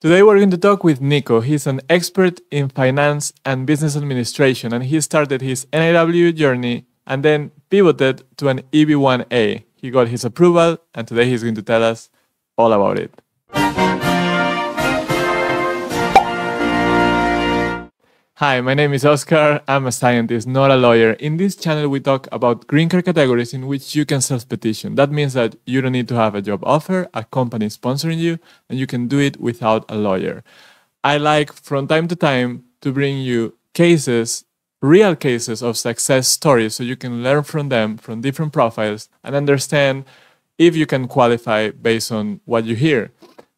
Today we're going to talk with Niko. He's an expert in finance and business administration, and he started his NIW journey and then pivoted to an EB1A. He got his approval, and today he's going to tell us all about it. Hi, my name is Oscar. I'm a scientist, not a lawyer. In this channel, we talk about green card categories in which you can self-petition. That means that you don't need to have a job offer, a company sponsoring you, and you can do it without a lawyer. I like, from time to time, to bring you cases, real cases of success stories, so you can learn from them, from different profiles, and understand if you can qualify based on what you hear.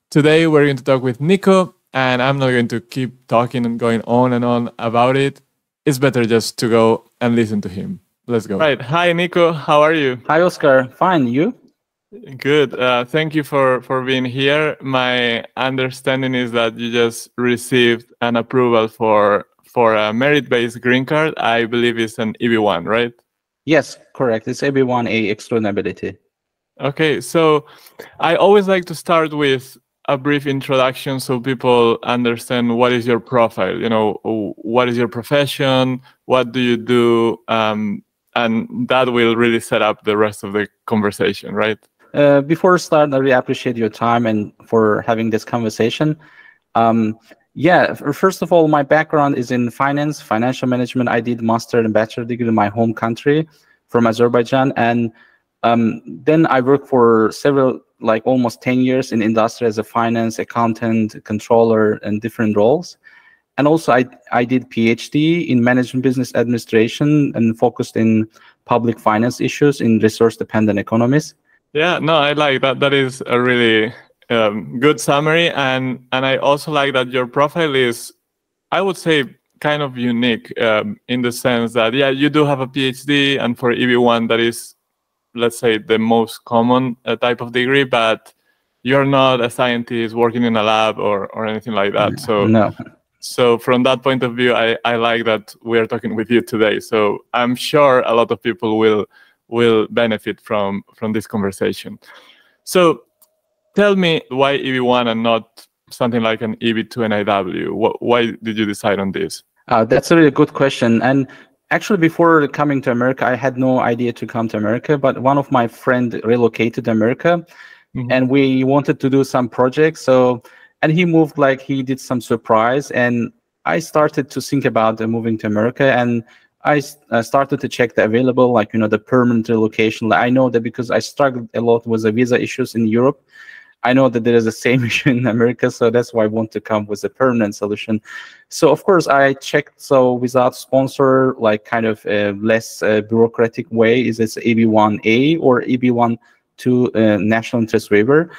Today, we're going to talk with Niko. And I'm not going to keep talking and going on and on about it. It's better just to go and listen to him. Let's go. Right. Hi, Niko. How are you? Hi, Oscar. Fine. You? Good. Thank you for being here. My understanding is that you just received an approval for a merit-based green card. I believe it's an EB1, right? Yes, correct. It's EB1A excludability. Okay. So I always like to start with a brief introduction so people understand what is your profile, what is your profession, what do you do, and that will really set up the rest of the conversation, right? Before start, I really appreciate your time and for having this conversation. First of all, my background is in finance, financial management. I did master and bachelor degree in my home country from Azerbaijan, and then I worked for almost 10 years in industry as a finance, accountant, controller, and different roles. And also I did PhD in management business administration and focused in public finance issues in resource-dependent economies. Yeah, no, I like that. That is a really good summary. And I also like that your profile is, I would say, kind of unique in the sense that, yeah, you do have a PhD, and for EB1, that is, let's say, the most common type of degree, but you're not a scientist working in a lab or anything like that. So from that point of view, I like that we're talking with you today. So I'm sure a lot of people will benefit from this conversation. So tell me, why EB1 and not something like an EB2 NIW? Why did you decide on this? That's a really good question. And actually, before coming to America, I had no idea to come to America, but one of my friends relocated to America, and we wanted to do some projects. And he moved, he did some surprise, and I started to think about moving to America, and I started to check the available, the permanent relocation. I know that because I struggled a lot with the visa issues in Europe. I know that there is the same issue in America, so that's why I want to come with a permanent solution. So of course I checked, so without sponsor, kind of a less bureaucratic way, is this EB1A or EB2 national interest waiver.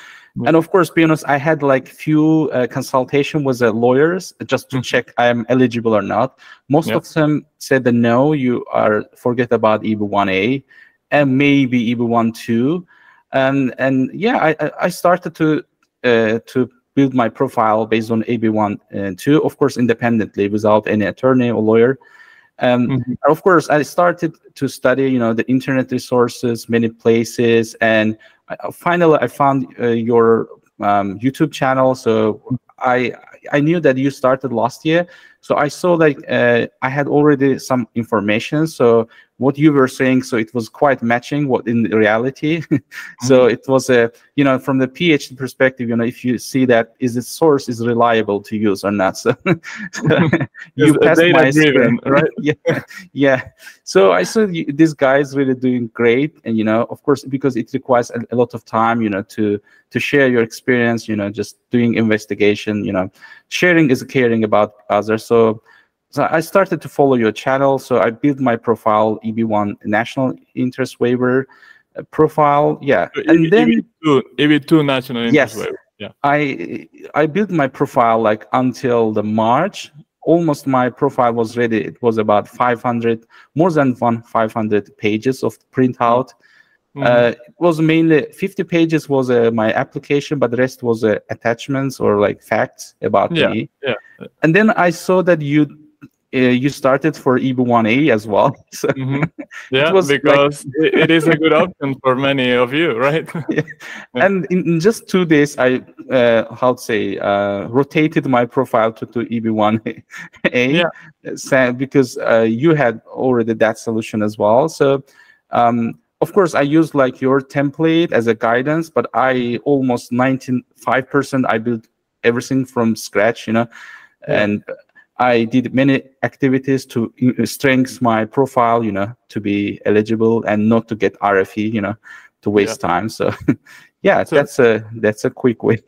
And of course, be honest, I had few consultation with the lawyers just to check I'm eligible or not. Most of them said that no, you are forget about EB1A and maybe EB1-2. And yeah, I started to build my profile based on EB1-2, of course, independently without any attorney or lawyer. Of course, I started to study, the internet resources, many places, and finally I found your YouTube channel. So I knew that you started last year, so I saw I had already some information. So what you were saying, so it was quite matching what in reality. So it was from the PhD perspective, if you see that is the source is reliable to use or not. So you passed my driven, right? Yeah. So I saw this guy is really doing great, and of course, because it requires a lot of time, to share your experience, just doing investigation, sharing is caring about others. So I started to follow your channel. So I built my profile, EB1 national interest waiver profile. Yeah. And then EB2 national interest waiver. Yeah. I built my profile until the March. Almost my profile was ready. It was about 500, more than 500 pages of printout. It was mainly 50 pages was my application, but the rest was attachments or facts about me. And then I saw that you you started for EB1A as well. So yeah, it was because it is a good option for many of you, right? Yeah. And in just 2 days, I how to say rotated my profile to EB1A, because you had already that solution as well. So of course, I used like your template as a guidance, but I almost 95% I built everything from scratch, and I did many activities to strengthen my profile, to be eligible and not to get RFE, to waste time. So yeah, so that's a quick way.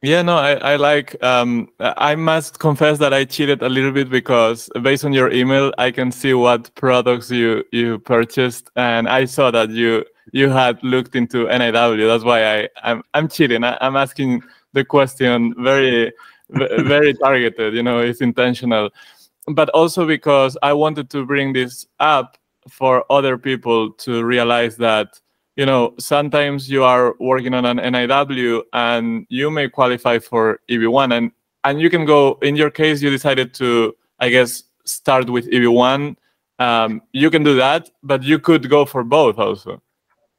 Yeah, no, I like, I must confess that I cheated a little bit, because based on your email, I can see what products you purchased, and I saw that you had looked into NIW. That's why I'm cheating. I'm asking the question very, very targeted, it's intentional. But also because I wanted to bring this up for other people to realize that, sometimes you are working on an NIW and you may qualify for EB1, and you can go, in your case, you decided to, I guess, start with EB1. You can do that, but you could go for both also.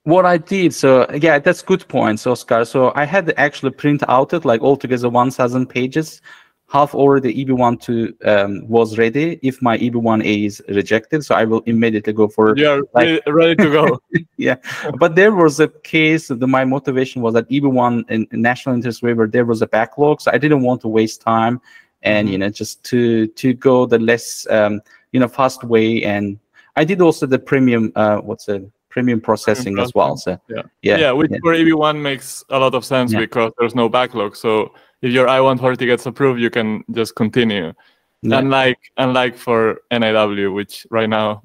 What I did, so yeah, that's good points, Oscar. So I had to actually print out it like altogether 1,000 pages. Half already EB1 was ready if my EB1A is rejected. So I will immediately go for. You're ready to go. Yeah, but there was a case. My motivation was that EB1 in national interest waiver, there was a backlog, so I didn't want to waste time, and just to go the less fast way. And I did also the premium premium processing as well. So which for EB1 makes a lot of sense because there's no backlog. So if your I-140 gets approved, you can just continue. Unlike for NIW, which right now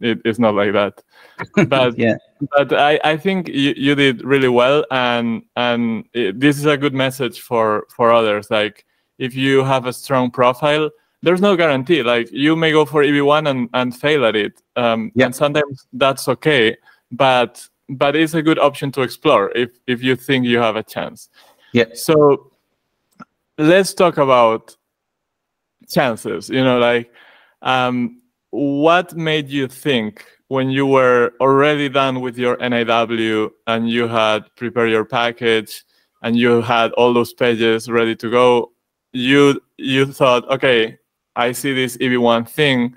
it is not like that. But but I think you did really well, and this is a good message for others. Like, if you have a strong profile, there's no guarantee. Like, you may go for EB1 and fail at it, and sometimes that's okay. But it's a good option to explore if you think you have a chance. Yeah. So let's talk about chances. What made you think, when you were already done with your NIW and you had prepared your package and you had all those pages ready to go, you thought, okay, I see this EB1 thing.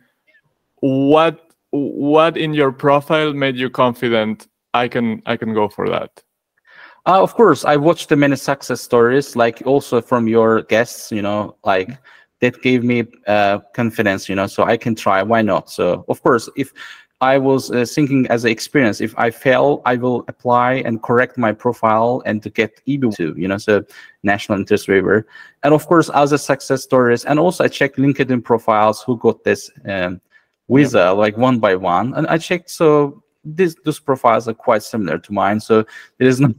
What in your profile made you confident I can go for that? Of course, I watched the many success stories, like also from your guests, like that gave me confidence, so I can try. Why not? So of course, if I was thinking as an experience, if I fail, I will apply and correct my profile and to get EB2, so national interest waiver. And of course, other success stories. And also I checked LinkedIn profiles who got this visa, like one by one. And I checked, so these profiles are quite similar to mine. So there is no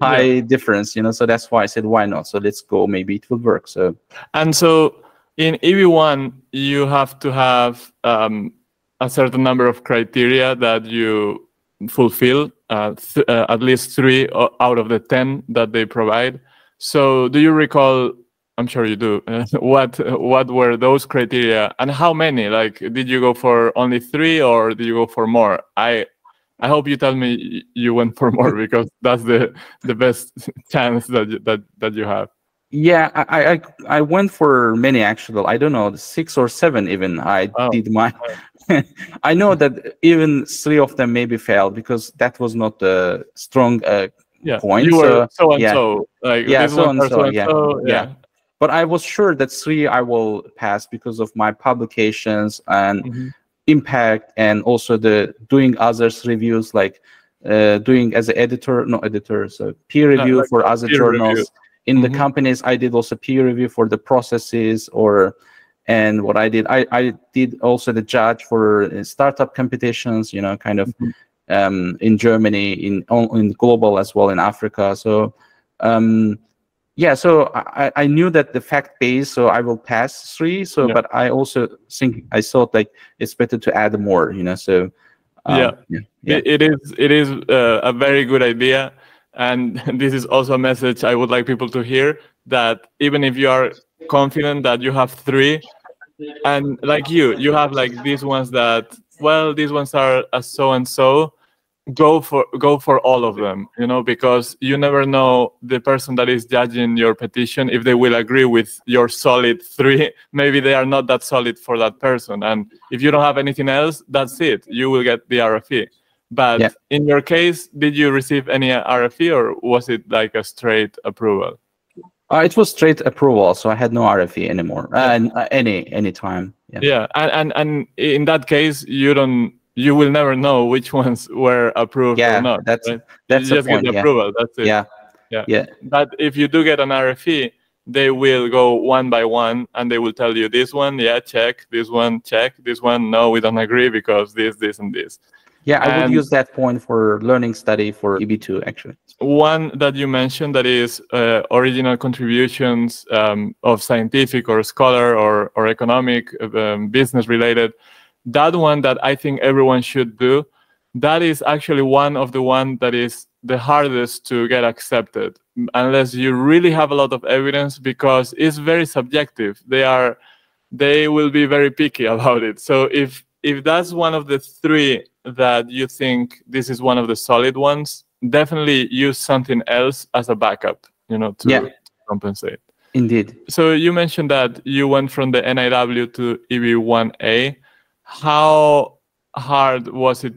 high difference, so that's why I said, why not? So let's go, maybe it will work. So in EB1, you have to have a certain number of criteria that you fulfill, at least 3 out of the 10 that they provide. So do you recall, I'm sure you do, what were those criteria and how many? Like, did you go for only 3 or did you go for more? I hope you tell me you went for more, because that's the best chance that you have. Yeah, I went for many, actually. I don't know, 6 or 7 even. I did mine. I know that even 3 of them maybe failed because that was not a strong point. You were so and so. Like, so and so. But I was sure that 3 I will pass because of my publications and impact, and also the doing others reviews, like doing as an so peer review like for other journals. In the companies, I did also peer review for the processes, and what I did, I did also the judge for startup competitions, kind of in Germany, in global as well, in Africa. So so I knew that the fact base, so I will pass 3. So but I also I thought like it's better to add more, So it is a very good idea. And this is also a message I would like people to hear, that even if you are confident that you have 3, And like you have like these ones that, well, these ones are a so and so. Go for all of them, you know, because you never know the person that is judging your petition, if they will agree with your solid 3. Maybe they are not that solid for that person, and if you don't have anything else, that's it, you will get the RFE. But in your case, did you receive any RFE, or was it like a straight approval? It was straight approval, so I had no RFE anymore. Any time. And in that case, you will never know which ones were approved or not. That's right? that's you just the point, get the approval. That's it. Yeah. But if you do get an RFE, they will go one by one, and they will tell you this one, check. This one, check. This one, no, we don't agree because this, and this. I would use that point for learning study for EB2, actually. One that you mentioned, that is original contributions of scientific or scholar or economic, business related. That one that I think everyone should do, that is actually one of the one that is the hardest to get accepted, unless you really have a lot of evidence, because it's very subjective. They will be very picky about it. So if that's one of the 3 that you think this is one of the solid ones, definitely use something else as a backup, you know, to compensate. Indeed. So you mentioned that you went from the NIW to EB1A. How hard was it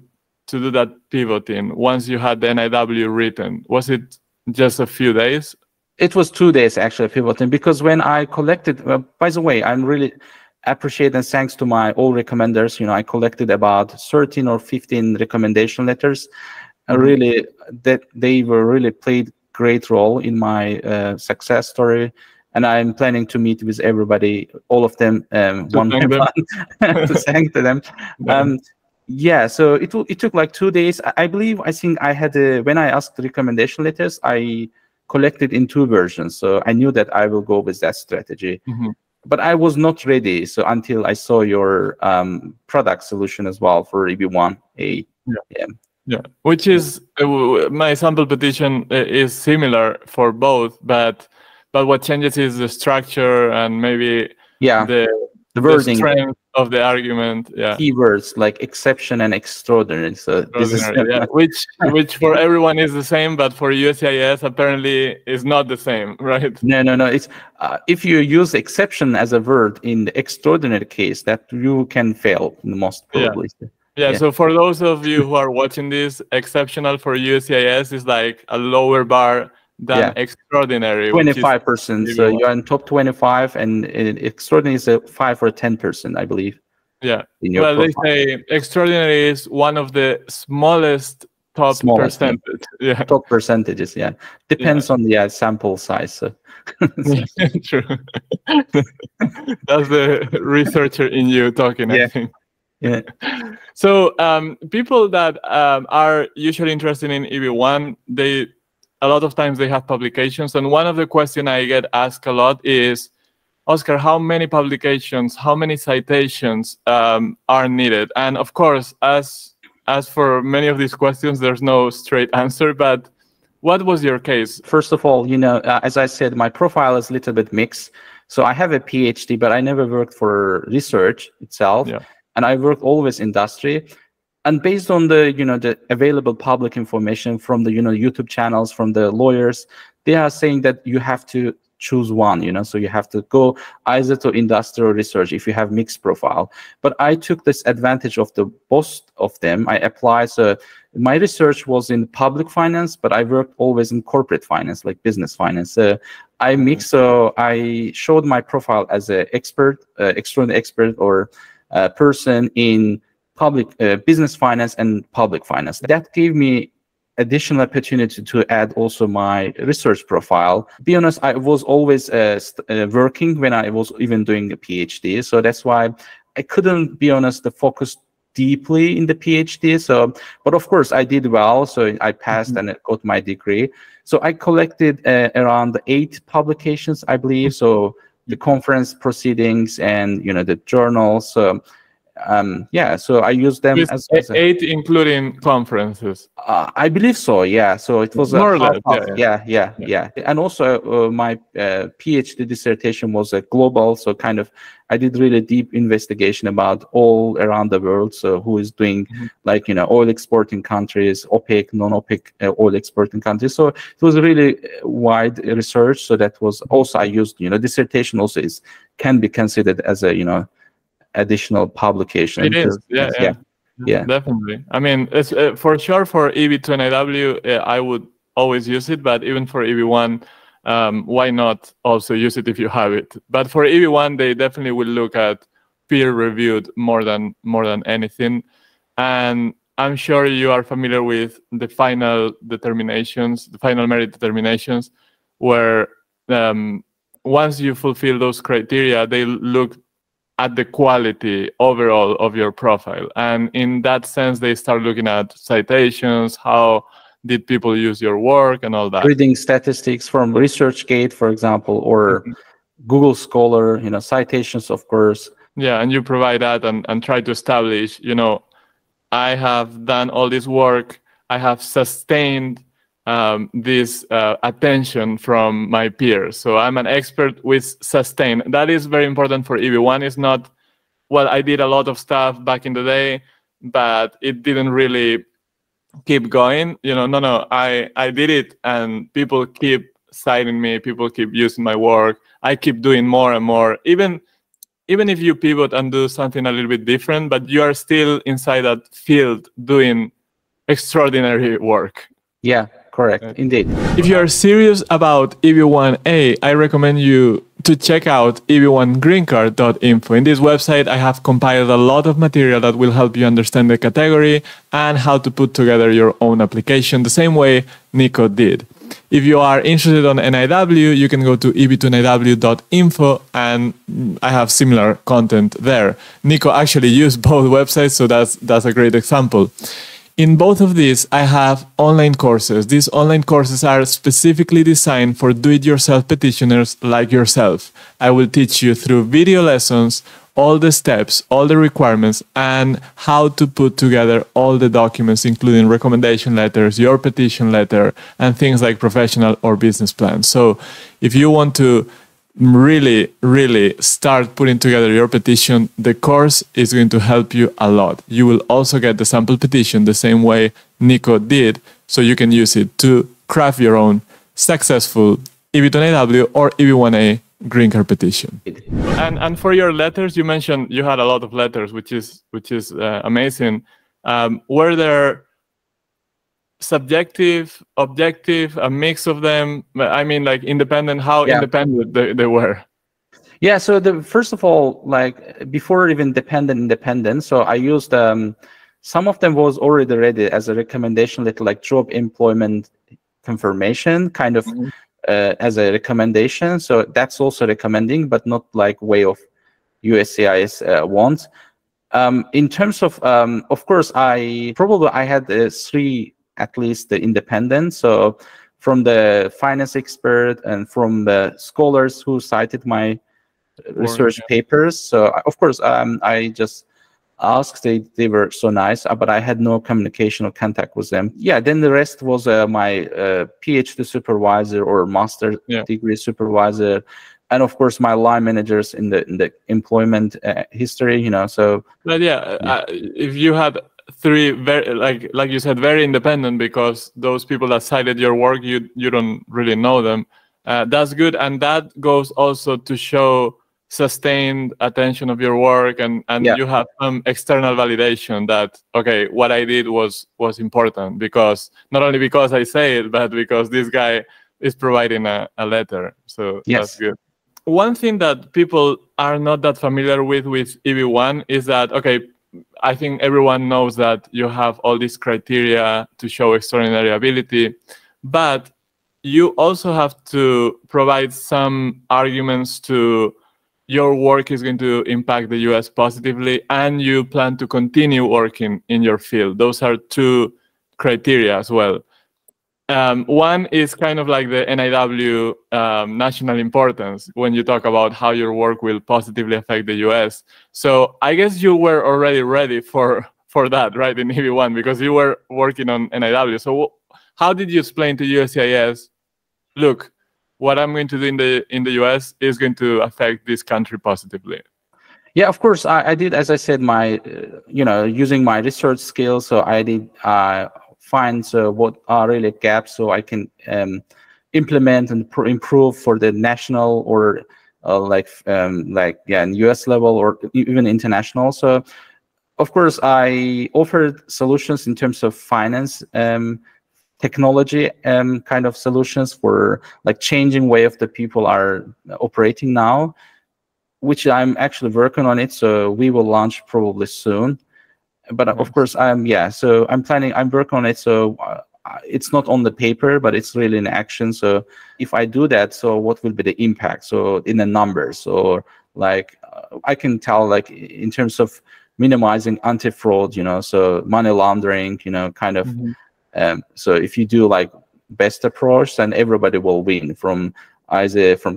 to do that pivoting once you had the NIW written? Was it just a few days? It was 2 days actually pivoting, because when I collected, by the way, I'm really appreciate and thanks to my all recommenders. You know, I collected about 13 or 15 recommendation letters. Really, that they were really played great role in my success story. And I'm planning to meet with everybody, all of them, one by one, to thank them. So it took like 2 days. I think I had when I asked the recommendation letters, I collected in 2 versions. So I knew that I will go with that strategy. But I was not ready. So until I saw your product solution as well for EB1A. Which is my sample petition is similar for both, but what changes is the structure and maybe the wording, the strength of the argument. Keywords like exception and extraordinary. So this is which for everyone is the same, but for USCIS apparently is not the same, right? No. It's if you use exception as a word in the extraordinary case, that you can fail most probably. So for those of you who are watching this, exceptional for USCIS is like a lower bar than extraordinary. 25%. So you're in top 25, and extraordinary is a 5 or 10%, I believe. Well, they say extraordinary is one of the smallest percentage. Top percentages. Depends on the sample size. So. True. That's the researcher in you talking, I think. So people that are usually interested in EB1, a lot of times they have publications, and one of the questions I get asked a lot is, Oscar, how many publications, how many citations are needed? And of course, as for many of these questions, there's no straight answer, but what was your case? First of all, you know, as I said, my profile is a little bit mixed. So I have a PhD, but I never worked for research itself. And I work always industry. And based on the, you know, the available public information from the, you know, YouTube channels, from the lawyers, they are saying that you have to choose one, you know, so you have to go either to industrial research if you have mixed profile. But I took this advantage of the both of them. I applied. So my research was in public finance, but I worked always in corporate finance, like business finance. I mixed. So I showed my profile as an expert, extraordinary expert, or person in public business finance and public finance. That gave me additional opportunity to add also my research profile. Be honest, I was always working when I was even doing a PhD. So that's why I couldn't, be honest, focus deeply in the PhD. So, but of course I did well. So I passed and got my degree. So I collected around 8 publications, I believe. So the conference proceedings and, you know, the journals. Yeah, so I use them as 8 including conferences. I believe so. Yeah. So it was More a or half, less. half. Yeah. And also my PhD dissertation was a global. So kind of, I did really deep investigation about all around the world. So who is doing like, oil exporting countries, OPEC, non-OPEC oil exporting countries. So it was really wide research. So that was also, I used, dissertation also can be considered as a, additional publication. It is. Yeah, definitely. I mean, it's for sure for EB2 NIW, I would always use it, but even for EB1, why not also use it if you have it? But for EB1, they definitely will look at peer-reviewed more than anything. And I'm sure you are familiar with the final determinations, the final merit determinations, where once you fulfill those criteria, they look at the quality overall of your profile. And in that sense, they start looking at citations, how did people use your work and all that. Reading statistics from ResearchGate, for example, or Google Scholar, citations, of course. Yeah, and you provide that and try to establish, I have done all this work, I have sustained this attention from my peers. So I'm an expert with sustain. That is very important for EB1. It's not, well, I did a lot of stuff back in the day, but it didn't really keep going. No, I did it and people keep citing me, people keep using my work. I keep doing more and more, even if you pivot and do something a little bit different, but you are still inside that field doing extraordinary work. Yeah, correct. Indeed. If you are serious about EB1A, I recommend you to check out eb1greencard.info. In this website, I have compiled a lot of material that will help you understand the category and how to put together your own application the same way Niko did. If you are interested on NIW, you can go to eb2niw.info and I have similar content there. Niko actually used both websites, so that's a great example. In both of these, I have online courses. These online courses are specifically designed for do-it-yourself petitioners like yourself. I will teach you through video lessons, all the steps, all the requirements, and how to put together all the documents, including recommendation letters, your petition letter, and things like professional or business plans. So if you want to really start putting together your petition, the course is going to help you a lot. You will also get the sample petition the same way Niko did, so you can use it to craft your own successful EB2 NIW or EB1A green card petition. And for your letters, you mentioned you had a lot of letters, which is amazing. Were there subjective, objective, a mix of them? I mean, like independent, how independent they were? Yeah, so first of all, like before even independent, so I used some of them was already ready as a recommendation letter, like job employment confirmation, kind of as a recommendation. So that's also recommending, but not like way of USCIS wants. In terms of course, I had 3 at least the independent. So from the finance expert and from the scholars who cited my research papers. So of course, I just asked. They were so nice, but I had no communication or contact with them. Yeah, then the rest was my PhD supervisor or master degree supervisor, and of course my line managers in the employment history. So. But if you had 3 very like you said, very independent, because those people that cited your work, you don't really know them. That's good, and that goes also to show sustained attention of your work, and you have some external validation that, okay, what I did was important, because not only because I say it, but because this guy is providing a letter. So that's good. One thing that people are not that familiar with EB1 is that, okay, I think everyone knows that you have all these criteria to show extraordinary ability, but you also have to provide some arguments to your work is going to impact the US positively, and you plan to continue working in your field. Those are 2 criteria as well. One is kind of like the NIW national importance when you talk about how your work will positively affect the US. So I guess you were already ready for that, right, in EB1, because you were working on NIW. So how did you explain to USCIS, look, what I'm going to do in the US is going to affect this country positively? Yeah, of course, I did, as I said, my, using my research skills. So I did find what are really gaps so I can implement and improve for the national or in US level or even international. So of course, I offered solutions in terms of finance, technology kind of solutions for like changing way of the people are operating now, which I'm actually working on it. So we will launch probably soon. But Nice. Of course, I'm working on it. So it's not on the paper, but it's really in action. So if I do that, so what will be the impact? So in the numbers, or like I can tell, like in terms of minimizing anti-fraud, so money laundering, kind of. So if you do like best approach, then everybody will win from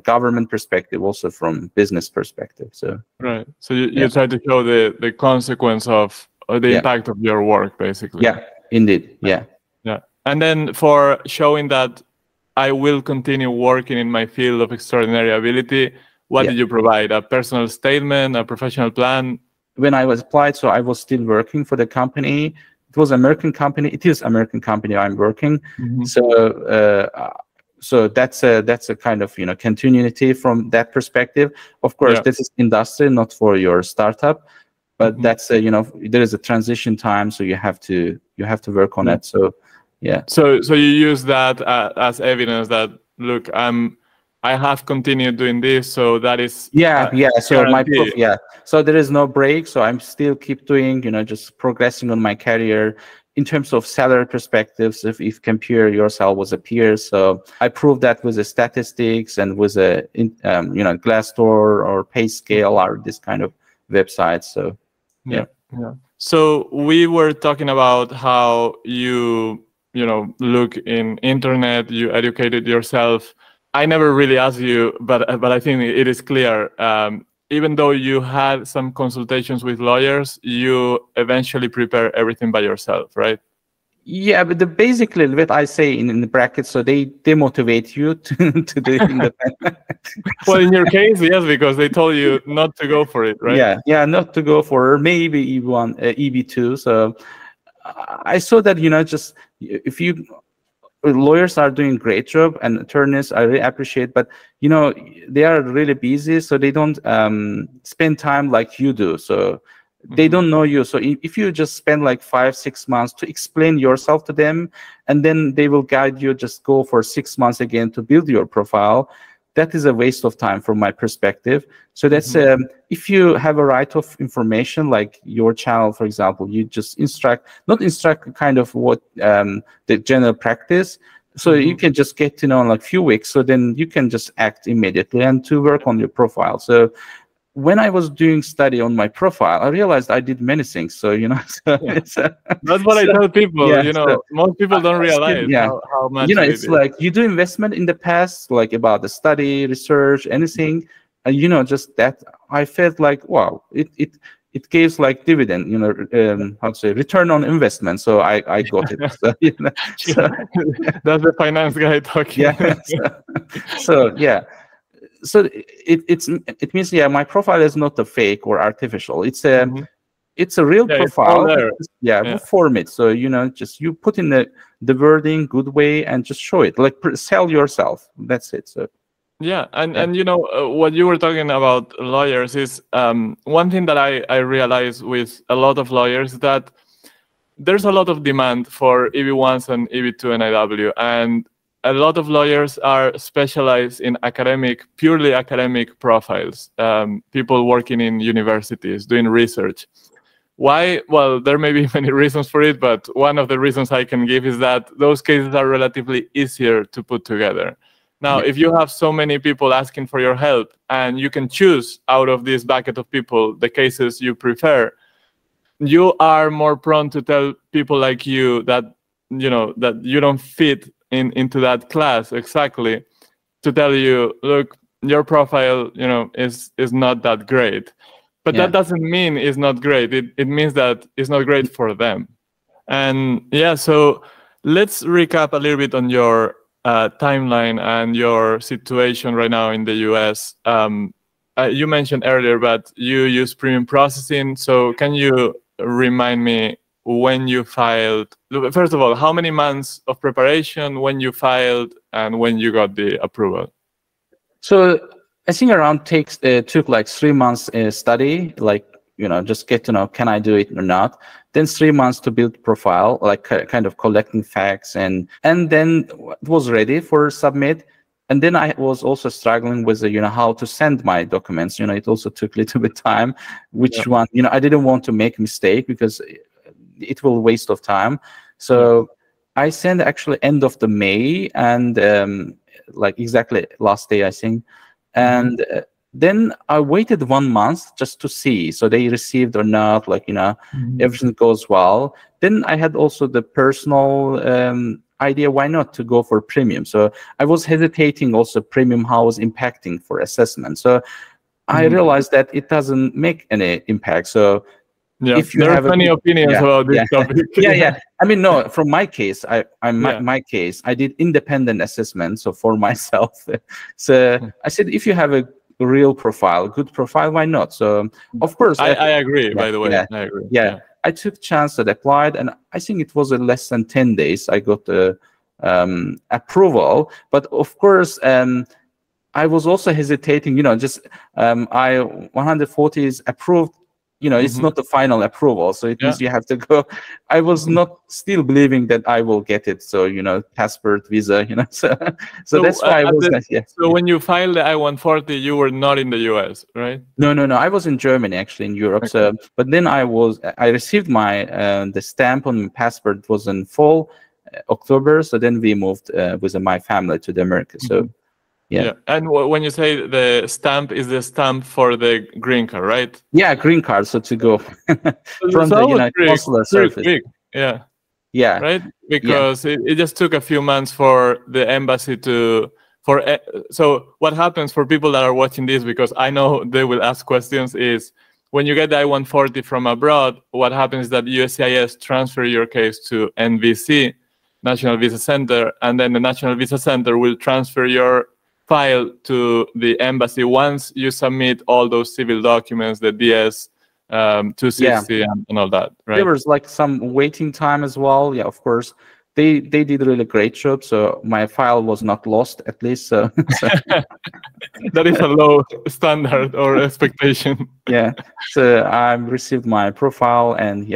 government perspective, also from business perspective. So right. So you try to show the consequence of the impact of your work, basically. Yeah, indeed. Yeah. Yeah. And then for showing that I will continue working in my field of extraordinary ability, what did you provide? A personal statement, a professional plan? When I was applied, so I was still working for the company. It was American company. It is American company I'm working. So that's a kind of continuity from that perspective. Of course, this is industry, not for your startup, but that's there is a transition time, so you have to work on it. So So you use that as evidence that, look, I have continued doing this, so that is So my proof, so there is no break. So I'm still keep doing, just progressing on my career. In terms of salary perspectives, if you compare yourself with a peer, so I proved that with the statistics and with a Glassdoor or PayScale or this kind of websites. So So we were talking about how you look in internet, you educated yourself. I never really asked you, but I think it is clear. Even though you had some consultations with lawyers, you eventually prepare everything by yourself, right? Yeah, but basically what I say in the brackets, so they motivate you to do independent. Well, in your case, yes, because they told you not to go for it, right? Yeah, not to go for maybe EB1, EB2. So I saw that just if you lawyers are doing great job and attorneys I really appreciate, but they are really busy, so they don't spend time like you do. So they don't know you. So if you just spend like 5-6 months to explain yourself to them, and then they will guide you, just go for 6 months again to build your profile, that is a waste of time from my perspective. So that's if you have a right of information, like your channel, for example, you just not instruct kind of what the general practice. So you can just get to know in like few weeks. So then you can just act immediately and to work on your profile. So when I was doing study on my profile, I realized I did many things. So that's what I tell people. Most people don't realize how much it's like you do investment in the past, like about the study, research, anything, and just that I felt like, wow, it gives like dividend, how to say, return on investment. So I got it. So, that's the finance guy talking. So it means my profile is not a fake or artificial. It's a real profile. We'll form it. So just you put in the wording good way and just show it, like sell yourself. That's it. So and what you were talking about lawyers is one thing that I realize with a lot of lawyers, that there's a lot of demand for EB1s and EB2 NIW, and a lot of lawyers are specialized in purely academic profiles, people working in universities, doing research. Why? Well, there may be many reasons for it, but one of the reasons I can give is that those cases are relatively easier to put together. Now, if you have so many people asking for your help, and you can choose out of this bucket of people the cases you prefer, you are more prone to tell people like you that that you don't fit into that class exactly to tell you, look, your profile, you know, is not that great. But that doesn't mean it's not great. It means that it's not great for them. And yeah, so let's recap a little bit on your timeline and your situation right now in the US. You mentioned earlier, but you use premium processing. So can you remind me when you filed? First of all, how many months of preparation, when you filed, and when you got the approval? So I think around took like 3 months study, like, you know, just get to know, can I do it or not? Then 3 months to build profile, like kind of collecting facts, and then it was ready for submit. And then I was also struggling with, you know, how to send my documents. You know, it also took a little bit time, which one, you know, I didn't want to make a mistake because it will waste of time. So I sent actually end of the May, and like exactly last day, I think. And then I waited 1 month just to see, so they received or not, like, you know, everything goes well. Then I had also the personal idea, why not to go for premium? So I was hesitating also premium, how was impacting for assessment. So I realized that it doesn't make any impact. So if you there have are many opinions about this topic. I mean, no, from my case, my case, I did independent assessment, so for myself. So I said, if you have a real profile, good profile, why not? So of course, I agree. By the way, I agree. I took chance that applied, and I think it was in less than 10 days I got the approval. But of course, I was also hesitating. You know, just I 140 is approved. You know, it's not the final approval, so it means you have to go. I was not still believing that I will get it. So, you know, passport, visa, you know, so that's why I was. So when you filed the I-140, you were not in the US, right? No. I was in Germany, actually, in Europe. So, but then I received my the stamp on my passport was in fall October. So then we moved with my family to the Americas. So. Yeah. And when you say the stamp, is the stamp for the green card, right? Yeah, green card. So to go from the consular service. Big. Yeah. Right? Because it just took a few months for the embassy to so what happens for people that are watching this, because I know they will ask questions, is when you get the I-140 from abroad, what happens is that USCIS transfer your case to NVC, National Visa Center, and then the National Visa Center will transfer your file to the embassy once you submit all those civil documents, the DS 260 and all that, right? There was like some waiting time as well. Yeah, of course. They did a really great job, so my file was not lost, at least. So that is a low standard or expectation. Yeah, so I received my profile, and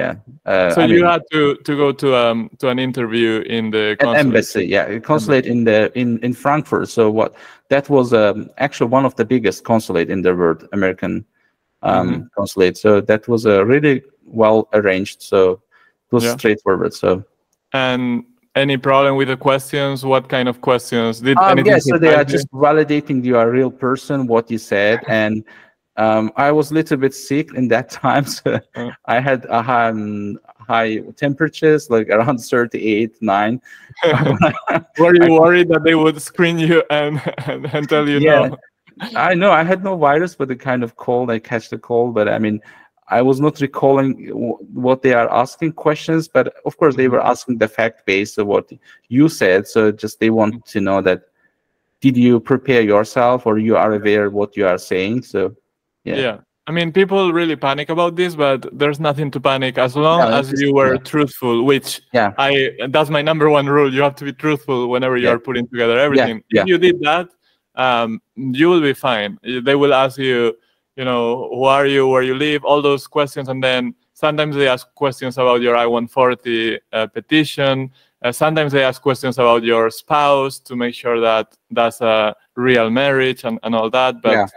so you had to go to an interview in the consulate. Embassy, consulate in Frankfurt. So that was actually one of the biggest consulate in the world, American consulate. So that was really well arranged. So it was straightforward. So. And any problem with the questions? What kind of questions? Did anything so they are just validating you are a real person, what you said. And I was a little bit sick in that time. So I had high temperatures, like around 38, 9. Were you worried that they would screen you and tell you no? I know I had no virus, but the kind of cold, I catch the cold. But I mean, I was not recalling what they are asking questions, but of course they were asking the fact base of what you said. So just they want to know that, did you prepare yourself, or you are aware of what you are saying? So I mean, people really panic about this, but there's nothing to panic as long as you were truthful, which that's my #1 rule. You have to be truthful whenever you are putting together everything. If you did that, you will be fine. They will ask you, you know, who are you, where you live, all those questions. And then sometimes they ask questions about your I-140 petition. Sometimes they ask questions about your spouse to make sure that that's a real marriage and all that. But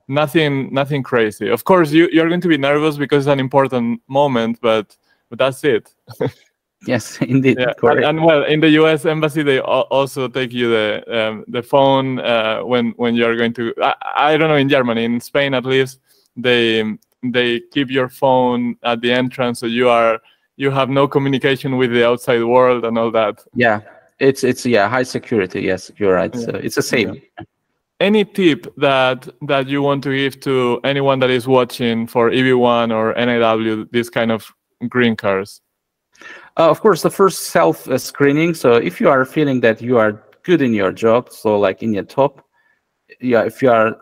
nothing crazy. Of course, you're going to be nervous because it's an important moment, but that's it. Yes, indeed. Correct. And well, in the U.S. Embassy, they also take you the phone when you are going to. I don't know, in Germany, in Spain at least, they keep your phone at the entrance, so you have no communication with the outside world and all that. Yeah, It's yeah, high security. Yes, you're right. Yeah. So it's the same. Yeah. Any tip that you want to give to anyone that is watching for EB1 or NIW, this kind of green cards? Of course, the first self-screening. So if you are feeling that you are good in your job, so like in your top, yeah, if you are,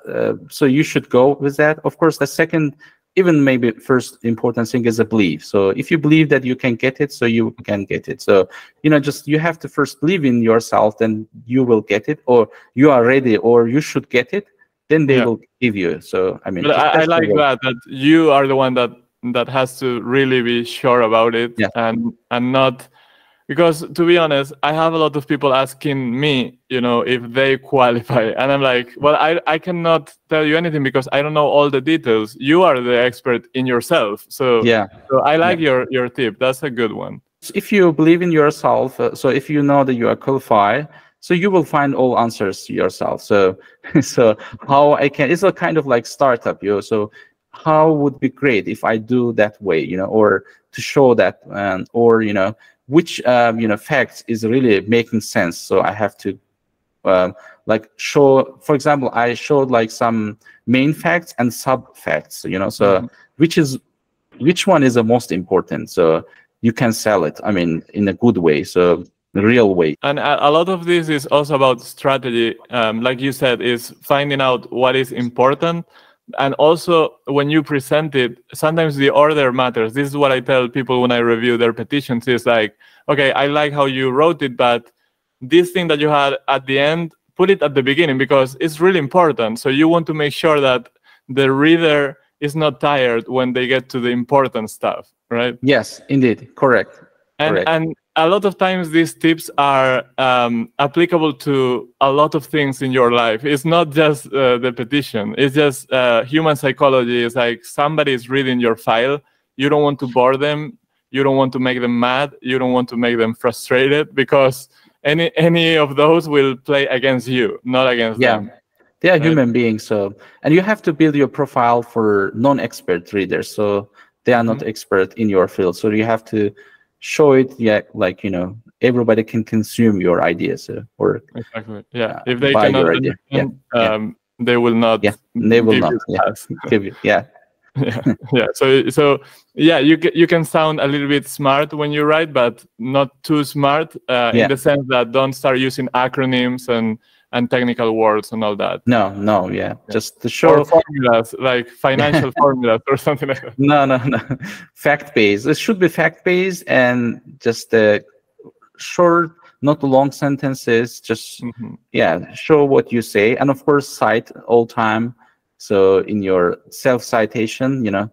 so you should go with that. Of course, the second, even maybe first important thing is a belief. So if you believe that you can get it, so you can get it. So, you know, just you have to first believe in yourself, then you will get it, or you are ready, or you should get it, then they will give you. So, I mean, but I like that you are the one that has to really be sure about it, and not, because to be honest, I have a lot of people asking me, you know, if they qualify, and I'm like, well, I cannot tell you anything because I don't know all the details. You are the expert in yourself. So yeah, so I like your tip. That's a good one. If you believe in yourself, so if you know that you are qualified, so you will find all answers yourself. So so how I can, it's a kind of like startup, you know, so how would be great if I do that way, you know, or to show that, or, you know, which you know, facts is really making sense. So I have to like show, for example, I showed like some main facts and sub facts, you know, so which one is the most important, so you can sell it, I mean, in a good way, so the real way. And a lot of this is also about strategy, like you said, is finding out what is important. And also, when you present it, sometimes the order matters. This is what I tell people when I review their petitions, is like, okay, I like how you wrote it, but this thing that you had at the end, put it at the beginning, because it's really important. So you want to make sure that the reader is not tired when they get to the important stuff, right? Yes, indeed. Correct. And a lot of times these tips are applicable to a lot of things in your life. It's not just the petition. It's just human psychology. It's like somebody is reading your file. You don't want to bore them. You don't want to make them mad. You don't want to make them frustrated, because any of those will play against you, not against them. They are human beings. So, and you have to build your profile for non-expert readers. So they are not expert in your field. So you have to show it, like, you know, everybody can consume your ideas, or exactly, if they cannot understand, they will not. They will not give you. So you can sound a little bit smart when you write, but not too smart in the sense that don't start using acronyms and technical words and all that. No, just to show, or formulas, like financial formulas or something like that. No. Fact-based. It should be fact-based, and just short, not long sentences. Just show what you say, and of course, cite all time. So in your self-citation, you know,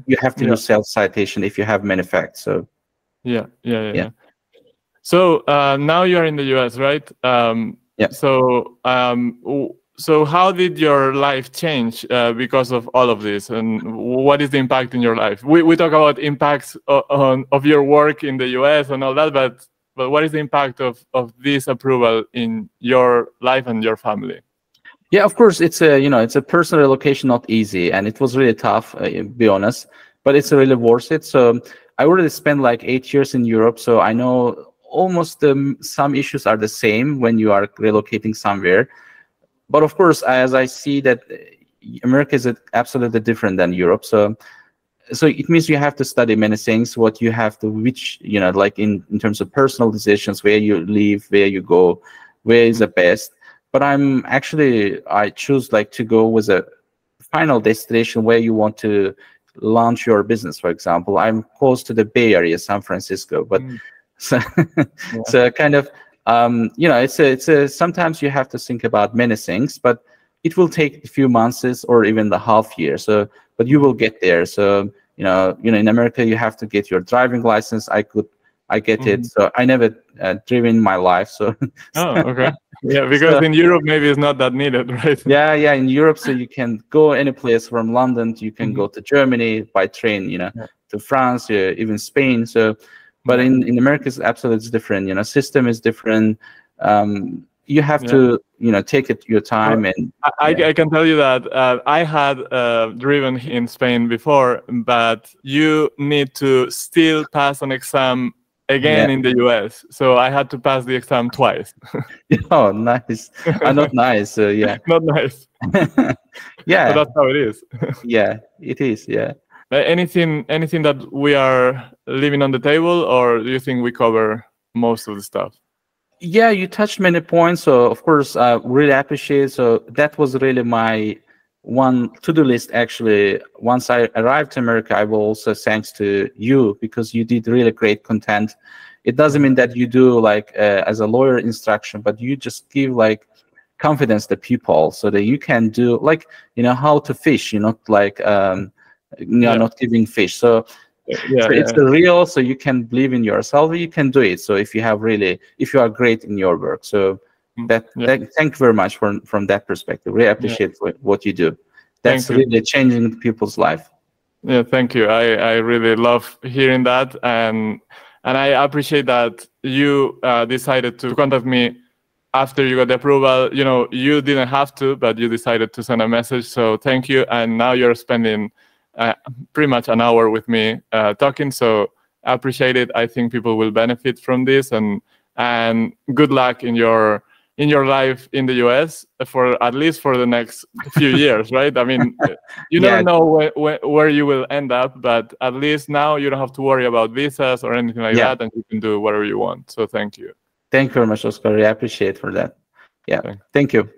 you have to do self-citation if you have many facts. So yeah. So now you are in the US, right? So how did your life change because of all of this, and what is the impact in your life? We talk about impacts of your work in the US and all that, but what is the impact of this approval in your life and your family? Yeah, of course, it's a personal relocation, not easy, and it was really tough, be honest, but it's really worth it. So I already spent like 8 years in Europe, so I know almost some issues are the same when you are relocating somewhere. But of course, as I see that America is absolutely different than Europe, so it means you have to study many things, what you have to, which, you know, like in terms of personal decisions, where you live, where you go, where is the best. But I choose like to go with a final destination where you want to launch your business. For example, I'm close to the Bay Area, San Francisco, but so kind of, you know, it's sometimes you have to think about many things, but it will take a few months or even the half year. So, but you will get there. So, you know, in America, you have to get your driving license. I get it. So I never driven in my life. So okay. Yeah, because in Europe maybe it's not that needed, right? Yeah, in Europe, so you can go any place from London. You can go to Germany by train, you know, to France, even Spain. So, but in America, it's absolutely different. You know, system is different. You have to, you know, take your time. And I can tell you that I had driven in Spain before, but you need to still pass an exam again in the US. So I had to pass the exam twice. Oh, nice. Not nice. Yeah. Not nice. Yeah. But that's how it is. Yeah, it is. Yeah. Anything that we are leaving on the table, or do you think we cover most of the stuff? Yeah, you touched many points. So of course, I really appreciate. So that was really my one to-do list. Actually, once I arrived to America, I will also thanks to you, because you did really great content. It doesn't mean that you do like as a lawyer instruction, but you just give like confidence to people so that you can do like, how to fish. You're not like not giving fish. So it's real, so you can believe in yourself, you can do it. So if you are great in your work, so thank you very much from that perspective. Really appreciate what you do. That's really changing people's life. Yeah, thank you. I really love hearing that, and I appreciate that you decided to contact me after you got the approval. You didn't have to, but you decided to send a message, so thank you. And now you're spending pretty much an hour with me talking, so I appreciate it. I think people will benefit from this, and good luck in your life in the US for at least for the next few years, right? I mean, you never know where you will end up, but at least now you don't have to worry about visas or anything like that, and you can do whatever you want. So thank you. Thank you very much, Oscar. I appreciate for that. Yeah, thank you.